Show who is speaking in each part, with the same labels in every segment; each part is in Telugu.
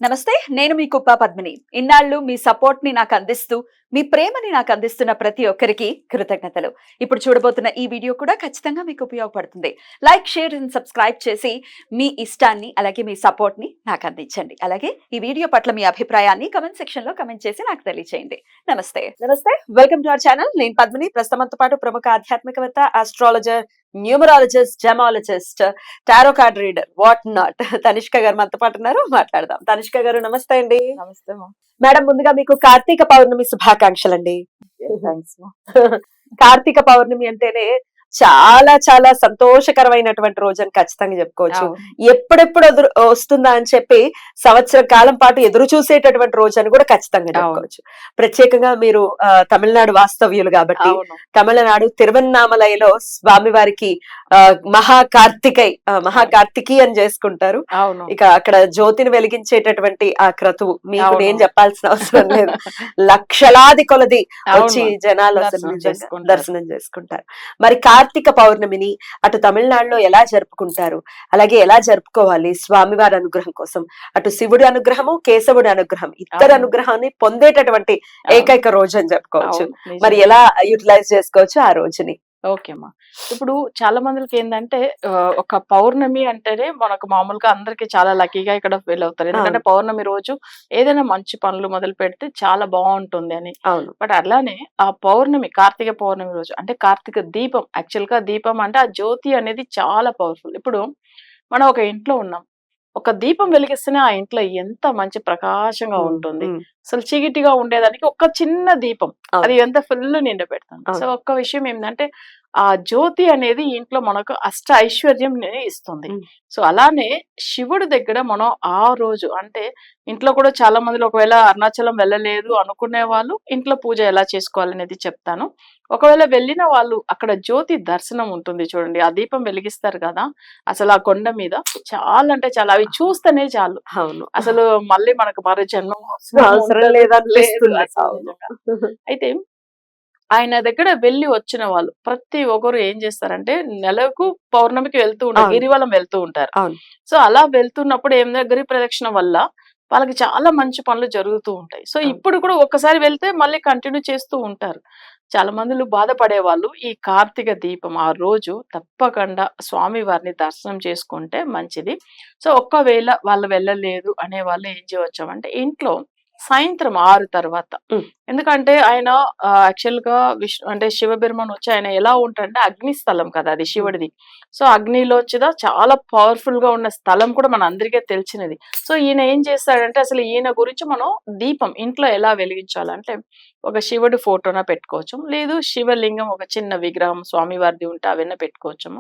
Speaker 1: నమస్తే. నేను మీ కుప్ప పద్మిని. ఇన్నాళ్ళు మీ సపోర్ట్‌ని నాకందిస్తూ, మీ ప్రేమని నాకందిస్తున్న ప్రతి ఒక్కరికి కృతజ్ఞతలు. ఇప్పుడు చూడబోతున్న ఈ వీడియో కూడా ఖచ్చితంగా మీకు ఉపయోగపడుతుంది. లైక్, షేర్ అండ్ సబ్స్క్రైబ్ చేసి మీ ఇష్టాన్ని, అలాగే మీ సపోర్ట్‌ని నాకందించండి. అలాగే ఈ వీడియో పట్ల మీ అభిప్రాయాన్ని కామెంట్ సెక్షన్‌లో కామెంట్ చేసి నాకు తెలియజేయండి. నమస్తే. Welcome to our channel. నేను పద్మిని. ప్రస్తుతం మనతో పాటు ప్రముఖ ఆధ్యాత్మికవేత్త, astrologer, numerologist, gemmologist, tarot card reader, what not Tanishq గారు మనతో పాటు ఉన్నారు. మాట్లాడదాం. తనిష్క గారు నమస్తే అండి.
Speaker 2: నమస్తే మా.
Speaker 1: మేడం, ముందుగా మీకు కార్తీక పౌర్ణమి శుభాకాంక్షలు అండి.
Speaker 2: థ్యాంక్స్ మా.
Speaker 1: కార్తీక పౌర్ణమి అంటేనే చాలా చాలా సంతోషకరమైనటువంటి రోజు అని ఖచ్చితంగా చెప్పుకోవచ్చు.
Speaker 2: అవును.
Speaker 1: ఎప్పుడెప్పుడు వస్తుందా అని చెప్పి సంవత్సర కాలం పాటు ఎదురు చూసేటటువంటి రోజు అని కూడా ఖచ్చితంగా చెప్పుకోవచ్చు. ప్రత్యేకంగా మీరు తమిళనాడు వాస్తవ్యులు కాబట్టి
Speaker 2: అవును.
Speaker 1: తమిళనాడు తిరువన్నామలైలో స్వామివారికి మహాకార్తికి అని చేసుకుంటారు.
Speaker 2: అవును.
Speaker 1: ఇక అక్కడ జ్యోతిని వెలిగించేటటువంటి ఆ క్రతువు మీకు
Speaker 2: అవును.
Speaker 1: నేను చెప్పాల్సిన అవసరం లేదు. లక్షలాది కొలది వచ్చి
Speaker 2: అవును.
Speaker 1: జనాలు అసలు
Speaker 2: దర్శనం
Speaker 1: నిజంగా
Speaker 2: చేసుకుంటారు.
Speaker 1: దర్శనం చేసుకుంటారు. మరి కార్తీక పౌర్ణమిని అటు తమిళనాడులో ఎలా జరుపుకుంటారు, అలాగే ఎలా జరుపుకోవాలి స్వామివారి అనుగ్రహం కోసం? అటు శివుడి అనుగ్రహము, కేశవుడి అనుగ్రహం, ఇద్దరు
Speaker 2: అవును.
Speaker 1: అనుగ్రహాన్ని పొందేటటువంటి ఏకైక రోజు అని చెప్పుకోవచ్చు.
Speaker 2: అవును. నిజమే.
Speaker 1: మరి ఎలా యూటిలైజ్ చేసుకోవచ్చు ఆ రోజుని?
Speaker 2: ఓకే అమ్మా. ఇప్పుడు చాలా మందికి ఏంటంటే ఒక పౌర్ణమి అంటేనే మనకు మామూలుగా అందరికి చాలా లక్కీగా ఇక్కడ ఫీల్ అవుతారు. ఎందుకంటే
Speaker 1: అవును.
Speaker 2: పౌర్ణమి రోజు ఏదైనా మంచి పనులు మొదలు పెడితే చాలా బాగుంటుంది అని.
Speaker 1: అవును.
Speaker 2: బట్ అలానే ఆ పౌర్ణమి, కార్తీక పౌర్ణమి రోజు అంటే కార్తీక దీపం, యాక్చువల్ గా దీపం అంటే ఆ జ్యోతి అనేది చాలా పవర్ఫుల్. ఇప్పుడు మనం ఒక ఇంట్లో ఉన్నాం, ఒక దీపం వెలిగిస్తేనే ఆ ఇంట్లో ఎంత మంచి ప్రకాశంగా ఉంటుంది. అసలు చీకటిగా ఉండేదానికి ఒక చిన్న దీపం అది ఎంత ఫుల్ నిండా పెడుతుంది. సో ఒక్క విషయం ఏంటంటే ఆ జ్యోతి అనేది ఇంట్లో మనకు అష్ట ఐశ్వర్యం ఇస్తుంది. సో అలానే శివుడి దగ్గర మనం ఆ రోజు అంటే ఇంట్లో కూడా చాలా మందిలో ఒకవేళ అరుణాచలం వెళ్ళలేదు అనుకునే వాళ్ళు ఇంట్లో పూజ ఎలా చేసుకోవాలనేది చెప్తాను. ఒకవేళ వెళ్ళిన వాళ్ళు అక్కడ జ్యోతి దర్శనం ఉంటుంది చూడండి, ఆ దీపం వెలిగిస్తారు కదా, అసలు ఆ కొండ మీద చాలా అంటే చాలా అవి చూస్తేనే చాలు
Speaker 1: అవును.
Speaker 2: అసలు మళ్ళీ మనకు మరో జన్మం
Speaker 1: అవసరం లేదనిపిస్తుంది.
Speaker 2: అయితే ఆయన దగ్గర వెళ్ళి వచ్చిన వాళ్ళు ప్రతి ఒక్కరు ఏం చేస్తారంటే నెలకు పౌర్ణమికి వెళ్తూ ఉంటారు,
Speaker 1: అవును.
Speaker 2: గిరివలం వెళ్తూ ఉంటారు.
Speaker 1: అవును.
Speaker 2: సో అలా వెళ్తున్నప్పుడు ఏం గిరి ప్రదక్షిణ వల్ల వాళ్ళకి చాలా మంచి పనులు జరుగుతూ ఉంటాయి. సో ఇప్పుడు కూడా ఒక్కసారి వెళ్తే మళ్ళీ కంటిన్యూ చేస్తూ ఉంటారు. చాలా మందిలు బాధపడేవాళ్ళు ఈ కార్తీక దీపం ఆ రోజు తప్పకుండా స్వామి వారిని దర్శనం చేసుకుంటే మంచిది. సో ఒక్కవేళ వాళ్ళు వెళ్ళలేదు అనే వాళ్ళు ఏం చేయవచ్చామంటే ఇంట్లో సాయంత్రం 6 తర్వాత, ఎందుకంటే ఆయన యాక్చువల్ గా అంటే శివబెరుమాన్ వచ్చి ఆయన ఎలా ఉంటాడంటే అగ్ని స్థలం కదా అది శివుడిది. సో అగ్నిలో వచ్చేదా చాలా పవర్ఫుల్ గా ఉన్న స్థలం కూడా మన అందరికీ తెలిసినది. సో ఈయన ఏం చేస్తాడంటే అసలు ఈయన గురించి మనం దీపం ఇంట్లో ఎలా వెలిగించాలంటే ఒక శివుడి ఫోటోన పెట్టుకోవచ్చు, లేదు శివలింగం ఒక చిన్న విగ్రహం స్వామివారిది ఉంటే అవన్నీ పెట్టుకోవచ్చు.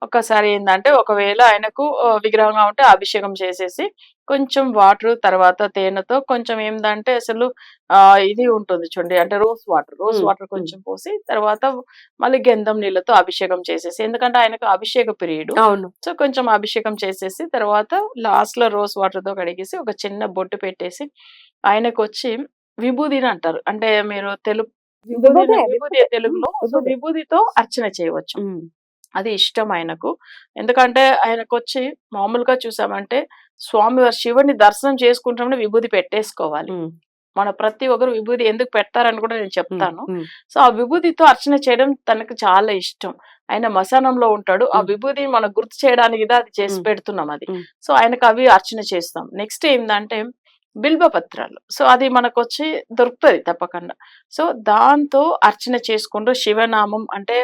Speaker 2: ఒక్కసారి ఏంటంటే ఒకవేళ ఆయనకు విగ్రహంగా ఉంటే అభిషేకం చేసేసి కొంచెం వాటర్ తర్వాత తేనెతో కొంచెం ఏందంటే అసలు ఇది ఉంటుంది చూడండి, అంటే రోజ్ వాటర్ కొంచెం పోసి తర్వాత మళ్ళీ గంధం నీళ్ళతో అభిషేకం చేసేసి, ఎందుకంటే ఆయనకు అభిషేక పీరియడ్.
Speaker 1: అవును.
Speaker 2: సో కొంచెం అభిషేకం చేసేసి తర్వాత లాస్ట్ లో రోజ్ వాటర్ తో కడిగేసి ఒక చిన్న బొట్టు పెట్టేసి ఆయనకు వచ్చి విభూదిని అంటారు, అంటే మీరు విభూది తెలుగులో, సో విభూదితో అర్చన చేయవచ్చు. అది ఇష్టం ఆయనకు. ఎందుకంటే ఆయనకు వచ్చి మామూలుగా చూసామంటే స్వామివారి శివుడిని దర్శనం చేసుకుంటామని విభూది పెట్టేసుకోవాలి. మన ప్రతి ఒక్కరు విభూది ఎందుకు పెడతారని కూడా నేను చెప్తాను. సో ఆ విభూదితో అర్చన చేయడం తనకు చాలా ఇష్టం. ఆయన మశానంలో ఉంటాడు, ఆ విభూది మనకు గుర్తు చేయడానికి అది చేసి పెడుతున్నాం అది. సో ఆయనకు అవి అర్చన చేస్తాం. నెక్స్ట్ ఏంటంటే బిల్వ పత్రాలు, సో అది మనకు వచ్చి దొరుకుతుంది తప్పకుండా. సో దాంతో అర్చన చేసుకుంటూ శివనామం అంటే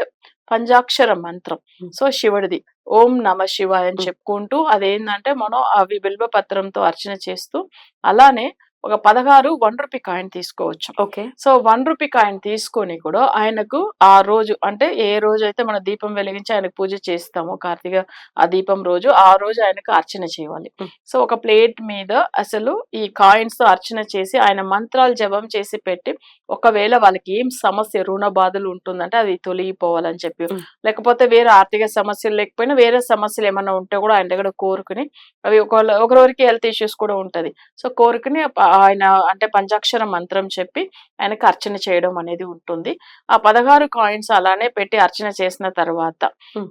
Speaker 2: పంచాక్షర మంత్రం, సో శివుడిది ఓం నమ శివాయ అని చెప్పుకుంటూ అదేంటంటే మనం అవి బిల్వ పత్రంతో అర్చన చేస్తూ అలానే ఒక 16 1 రూపీ కాయిన్ తీసుకోవచ్చు.
Speaker 1: ఓకే.
Speaker 2: సో 1 రూపీ కాయిన్ తీసుకొని కూడా ఆయనకు ఆ రోజు అంటే ఏ రోజు అయితే మనం దీపం వెలిగించి ఆయనకు పూజ చేస్తామో కార్తీక ఆ దీపం రోజు ఆ రోజు ఆయనకు అర్చన చేయాలి. సో ఒక ప్లేట్ మీద అసలు ఈ కాయిన్స్ తో అర్చన చేసి ఆయన మంత్రాలు జపం చేసి పెట్టి, ఒకవేళ వాళ్ళకి ఏం సమస్య రుణ బాధలు ఉంటుందంటే అది తొలగిపోవాలని చెప్పి, లేకపోతే వేరే ఆర్థిక సమస్యలు లేకపోయినా వేరే సమస్యలు ఏమైనా ఉంటే కూడా ఆయన దగ్గర కోరుకుని, అవి ఒకరికి హెల్త్ ఇష్యూస్ కూడా ఉంటది, సో కోరుకుని ఆయన అంటే పంచాక్షర మంత్రం చెప్పి ఆయనకు అర్చన చేయడం అనేది ఉంటుంది. ఆ 16 కాయిన్స్ అలానే పెట్టి అర్చన చేసిన తర్వాత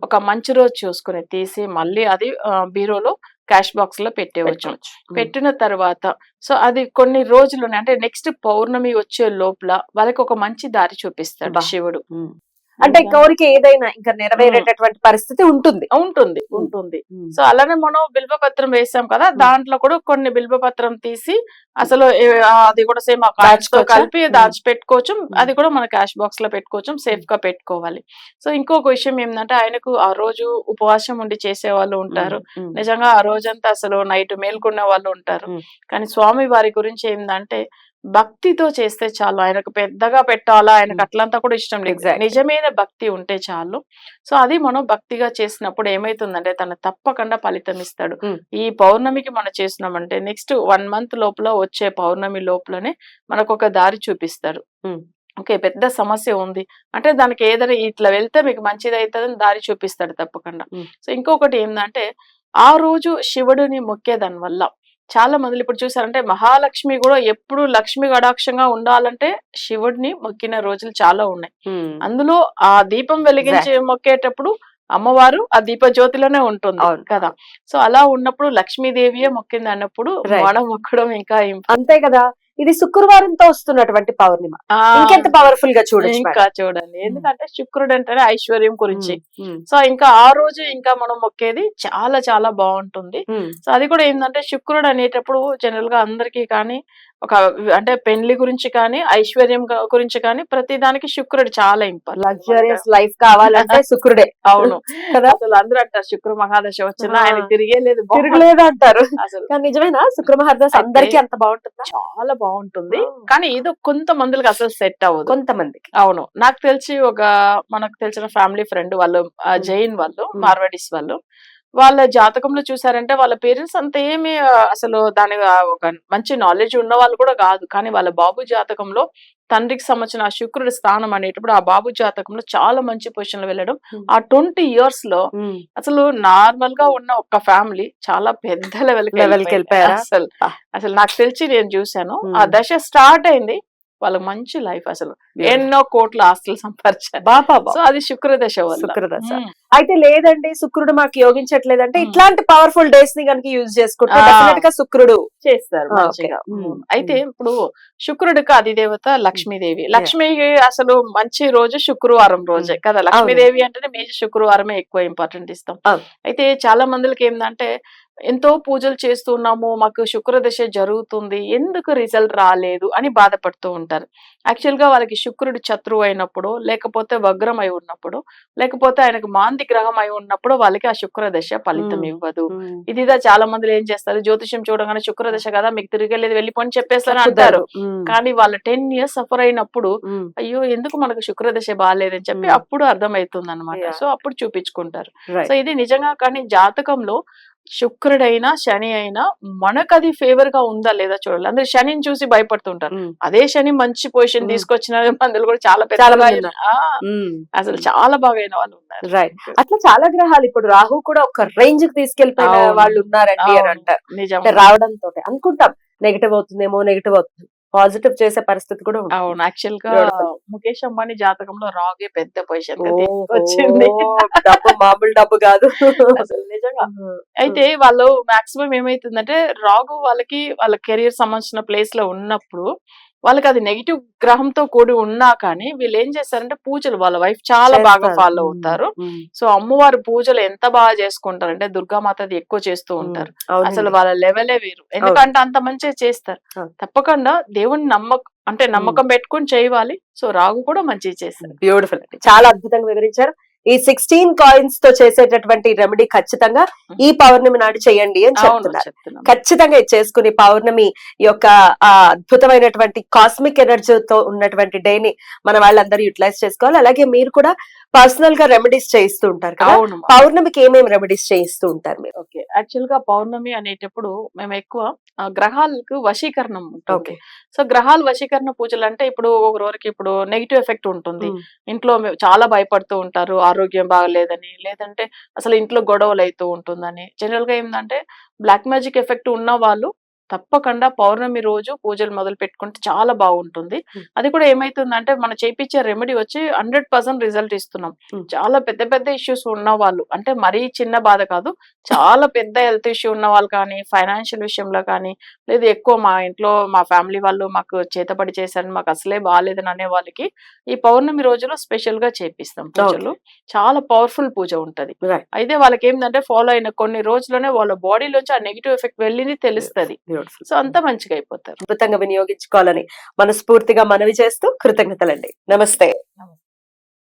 Speaker 2: ఒక మంచి రోజు చూసుకుని తీసి మళ్ళీ అది బీరోలో క్యాష్ బాక్స్ లో పెట్టేవచ్చు. పెట్టిన తర్వాత సో అది కొన్ని రోజులు అంటే నెక్స్ట్ పౌర్ణమి వచ్చే లోపల వాళ్ళకి ఒక మంచి దారి చూపిస్తాడు
Speaker 3: అబ్బా.
Speaker 2: శివుడు.
Speaker 3: అంటే కోరిక ఏదైనా ఇంకా నెరవేరేటటువంటి పరిస్థితి ఉంటుంది.
Speaker 2: ఉంటుంది ఉంటుంది. సో అలానే మనం బిల్వపత్రం వేసాం కదా, దాంట్లో కూడా కొన్ని బిల్వపత్రం తీసి అసలు అది కూడా సేమ్ కలిపి దాచి పెట్టుకోవచ్చు. అది కూడా మన క్యాష్ బాక్స్ లో పెట్టుకోవచ్చు, సేఫ్ గా పెట్టుకోవాలి. సో ఇంకొక విషయం ఏంటంటే ఆయనకు ఆ రోజు ఉపవాసం ఉండి చేసే వాళ్ళు ఉంటారు. నిజంగా ఆ రోజంతా అసలు నైట్ మేల్కొనే వాళ్ళు ఉంటారు. కానీ స్వామి వారి గురించి ఏంటంటే భక్తితో చేస్తే చాలు. ఆయనకు పెద్దగా పెట్టాలా, ఆయనకు అట్లంతా కూడా ఇష్టం లేదు. నిజమైన భక్తి ఉంటే చాలు. సో అది మనం భక్తిగా చేసినప్పుడు ఏమైతుందంటే తను తప్పకుండా ఫలితం ఇస్తాడు. ఈ పౌర్ణమికి మనం చేసినామంటే నెక్స్ట్ 1 month లోపల వచ్చే పౌర్ణమి లోపలనే మనకు ఒక దారి చూపిస్తాడు. ఓకే, పెద్ద సమస్య ఉంది అంటే దానికి ఏదైనా ఇట్లా వెళ్తే మీకు మంచిది అవుతుందని దారి చూపిస్తాడు తప్పకుండా. సో ఇంకొకటి ఏంటంటే ఆ రోజు శివుడిని మొక్కేదాని వల్ల చాలా మంది ఇప్పుడు చూసారంటే మహాలక్ష్మి కూడా ఎప్పుడు లక్ష్మి కటాక్షంగా ఉండాలంటే శివుడిని మొక్కిన రోజులు చాలా ఉన్నాయి. అందులో ఆ దీపం వెలిగించి మొక్కేటప్పుడు అమ్మవారు ఆ దీప జ్యోతిలోనే ఉంటుంది కదా. సో అలా ఉన్నప్పుడు లక్ష్మీదేవియే మొక్కింది అన్నప్పుడు మనం మొక్కడం ఇంకా
Speaker 3: అంతే కదా. ఇది శుక్రవారంతో వస్తున్నటువంటి పౌర్ణిమ, ఇంకెంత పవర్ఫుల్ గా చూడండి.
Speaker 2: ఇంకా చూడండి, ఎందుకంటే శుక్రుడు అంటేనే ఐశ్వర్యం గురించి. సో ఇంకా ఆ రోజు ఇంకా మనం మొక్కేది చాలా చాలా బాగుంటుంది. సో అది కూడా ఏంటంటే శుక్రుడు అనేటప్పుడు జనరల్ గా అందరికీ కానీ ఒక అంటే పెళ్లి గురించి కానీ ఐశ్వర్యం గురించి కానీ ప్రతి దానికి శుక్రుడు చాలా ఇంపార్టెంట్.
Speaker 3: లగ్జరియస్ లైఫ్ కావాలంటే శుక్రుడే.
Speaker 2: అవును కదా, అసలు అందరూ అంటారు శుక్ర మహాదశ వచ్చినా ఆయన తిరిగేలేదు
Speaker 3: అంటారు. అసలు నిజమేనా శుక్ర మహాదశ అందరికీ అంత బాగుంటుందా?
Speaker 2: చాలా బాగుంటుంది, కానీ ఏదో కొంతమందికి అసలు సెట్ అవ్వదు
Speaker 3: కొంతమందికి.
Speaker 2: అవును, నాకు తెలిసి మనకు తెలిసిన ఫ్యామిలీ ఫ్రెండ్ వాళ్ళు జైన్ వాళ్ళు, మార్వాడీస్ వాళ్ళ జాతకంలో చూసారంటే వాళ్ళ పేరెంట్స్ అంత ఏమి అసలు దాని ఒక మంచి నాలెడ్జ్ ఉన్న వాళ్ళు కూడా కాదు. కానీ వాళ్ళ బాబు జాతకంలో తండ్రికి సంబంధించిన ఆ శుక్రుడి స్థానం అనేటప్పుడు ఆ బాబు జాతకంలో చాలా మంచి పొజిషన్ లో వెళ్ళడం, ఆ 20 years లో అసలు నార్మల్ గా ఉన్న ఒక ఫ్యామిలీ చాలా పెద్ద లెవెల్కి వెళ్ళిపోయారు. అసలు నాకు తెలిసి నేను చూసాను ఆ దశ స్టార్ట్ అయింది, వాళ్ళకి మంచి లైఫ్, అసలు ఎన్నో కోట్ల ఆస్తులు సంపాదించారు. సో అది శుక్రదశ వల్ల.
Speaker 3: శుక్రదశ అయితే లేదండి శుక్రుడు మాకు యోగించట్లేదంటే ఇట్లాంటి పవర్ఫుల్ డేస్ ని కనుక యూజ్ చేసుకుంటే డెఫినెట్ గా శుక్రుడు
Speaker 2: చేస్తారు మంచిగా. అయితే ఇప్పుడు శుక్రుడికి అధిదేవత లక్ష్మీదేవి. లక్ష్మికి అసలు మంచి రోజు శుక్రవారం రోజే కదా. లక్ష్మీదేవి అంటేనే మేజ శుక్రవారమే ఎక్కువ ఇంపార్టెంట్ ఇస్తాం. అయితే చాలా మందికి ఏంటంటే ఎంతో పూజలు చేస్తున్నాము, మాకు శుక్రదశ జరుగుతుంది, ఎందుకు రిజల్ట్ రాలేదు అని బాధపడుతూ ఉంటారు. యాక్చువల్ గా వాళ్ళకి శుక్రుడు శత్రువు అయినప్పుడు, లేకపోతే వగ్రం అయి ఉన్నప్పుడు, లేకపోతే ఆయనకు మాంది గ్రహం అయి ఉన్నప్పుడు వాళ్ళకి ఆ శుక్రదశ ఫలితం ఇవ్వదు. ఇదిదా చాలా మంది ఏం చేస్తారు, జ్యోతిష్యం చూడగానే శుక్రదశ కదా మీకు తిరిగేలేదు వెళ్ళిపోని చెప్పేస్తారని అంటారు. కానీ వాళ్ళ 10 years సఫర్ అయినప్పుడు అయ్యో ఎందుకు మనకు శుక్రదశ బాగాలేదని చెప్పి అప్పుడు అర్థమవుతుంది అనమాట. సో అప్పుడు చూపించుకుంటారు. సో ఇది నిజంగా కానీ జాతకంలో శుక్రుడైనా శని అయినా మనకు అది ఫేవర్ గా ఉందా లేదా చూడాలి. అందరు శనిని చూసి భయపడుతుంటారు, అదే శని మంచి పొజిషన్ తీసుకొచ్చిన మందులు కూడా చాలా పెద్ద అసలు చాలా బాగా అయిన వాళ్ళు ఉన్నారు.
Speaker 3: రైట్, అట్లా చాలా గ్రహాలు ఇప్పుడు రాహు కూడా ఒక రేంజ్ కి తీసుకెళ్లిపోయిన వాళ్ళు ఉన్నారండి అని అంటారు. నిజం రావడంతో అనుకుంటాం నెగటివ్ అవుతుందేమో, నెగటివ్ అవుతుంది, పాజిటివ్ చేసే పరిస్థితి కూడా ఉంది.
Speaker 2: అవును, యాక్చువల్ గా ముఖేష్ అంబానీ జాతకంలో రాగే పెద్ద పొజిషన్ వచ్చింది,
Speaker 3: డబ్బు మామూలు డబ్బు కాదు
Speaker 2: అసలు నిజంగా. అయితే వాళ్ళు మాక్సిమం ఏమైతుందంటే రాగు వాళ్ళకి వాళ్ళ కెరీర్ సంబంధించిన ప్లేస్ లో ఉన్నప్పుడు వాళ్ళకి అది నెగిటివ్ గ్రహంతో కూడి ఉన్నా కానీ వీళ్ళు ఏం చేస్తారంటే పూజలు వాళ్ళ వైఫ్ చాలా బాగా ఫాలో అవుతారు. సో అమ్మవారి పూజలు ఎంత బాగా చేసుకుంటారంటే దుర్గామాతది ఎక్కువ చేస్తూ ఉంటారు. అసలు వాళ్ళ లెవెలే వేరు, ఎందుకంటే అంత మంచిగా చేస్తారు. తప్పకుండా దేవుని నమ్మకం పెట్టుకుని చేయాలి. సో రాగు కూడా మంచిగా చేస్తారు.
Speaker 3: బ్యూటిఫుల్ అండి, చాలా అద్భుతంగా వివరించారు. ఈ 16 coins తో చేసేటటువంటి రెమెడీ ఖచ్చితంగా ఈ పౌర్ణమి నాడు చేయండి అని చెప్తున్నారు. ఖచ్చితంగా ఇది చేసుకుని పౌర్ణమి యొక్క అద్భుతమైనటువంటి కాస్మిక్ ఎనర్జీతో ఉన్నటువంటి డే ని మన వాళ్ళందరూ యూటిలైజ్ చేసుకోవాలి. అలాగే మీరు కూడా పర్సనల్ గా రెమెడీస్ చేయిస్తూ ఉంటారు కదా, పౌర్ణమికి ఏమేమి రెమెడీస్ చేయిస్తూ ఉంటారు మీరు?
Speaker 2: ఓకే, యాక్చువల్ గా పౌర్ణమి అనేటప్పుడు మేము ఎక్కువ గ్రహాలకు వశీకరణం ఉంటుంది. సో గ్రహాల వశీకరణ పూజలు అంటే ఇప్పుడు ఒకరికి ఇప్పుడు నెగిటివ్ ఎఫెక్ట్ ఉంటుంది, ఇంట్లో చాలా భయపడుతూ ఉంటారు, ఆరోగ్యం బాగలేదని, లేదంటే అసలు ఇంట్లో గొడవలు అవుతూ ఉంటుందని. జనరల్ గా ఏంటంటే బ్లాక్ మ్యాజిక్ ఎఫెక్ట్ ఉన్న వాళ్ళు తప్పకుండా పౌర్ణమి రోజు పూజలు మొదలు పెట్టుకుంటే చాలా బాగుంటుంది. అది కూడా ఏమైతుందంటే మనం చేపించే రెమెడీ వచ్చి 100% రిజల్ట్ ఇస్తున్నాం. చాలా పెద్ద పెద్ద ఇష్యూస్ ఉన్న వాళ్ళు, అంటే మరీ చిన్న బాధ కాదు, చాలా పెద్ద హెల్త్ ఇష్యూ ఉన్న వాళ్ళు కానీ, ఫైనాన్షియల్ విషయంలో కానీ, లేదు ఎక్కువ మా ఇంట్లో మా ఫ్యామిలీ వాళ్ళు మాకు చేతపడి చేశారు, మాకు అసలే బాగాలేదని అనే వాళ్ళకి ఈ పౌర్ణమి రోజులో స్పెషల్ గా చేపిస్తాం పూజలు. చాలా పవర్ఫుల్ పూజ ఉంటది. అయితే వాళ్ళకి ఏంటంటే ఫాలో అయిన కొన్ని రోజుల్లోనే వాళ్ళ బాడీలోంచి ఆ నెగిటివ్ ఎఫెక్ట్ వెళ్ళింది తెలుస్తది. సో అంతా మంచిగా అయిపోతారు.
Speaker 3: అద్భుతంగా వినియోగించుకోవాలని మనస్ఫూర్తిగా మనవి చేస్తూ కృతజ్ఞతలండి. నమస్తే.